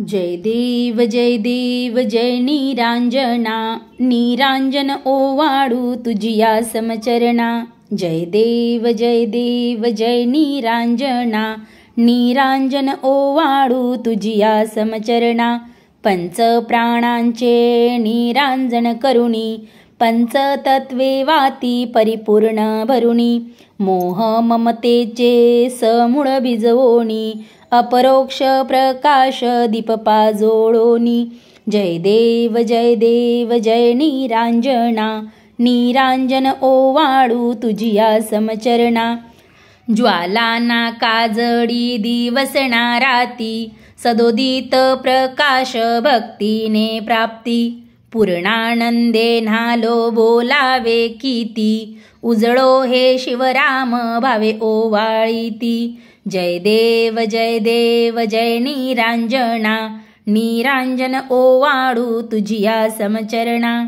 जय देव जय निरांजना, निरांजन ओवाळू तुझिया समचरणा। जय देव जय निरांजना, निरांजन ओवाळू तुझिया समचरणा। पंच प्राणांचे निरांजन करुणी, पंचतत्वे वाती परिपूर्ण भरुणी। मोह ममतेचे समूळ भिजवोनी, अपरोक्ष प्रकाश दीप पाजोळोनी। जय देव जय निरांजना, निरांजन ओवाळू तुझिया समचरणा। ज्वालाना काजळी दिवसना राती, सदोदित प्रकाश भक्तीने प्राप्ती। पूर्णानंदे न्हालो बोलावे कीती, उजळो हे शिवराम भावे ओवाळीती। जय देव जय निरांजना, निरांजन ओवाळू तुझिया समचरणा।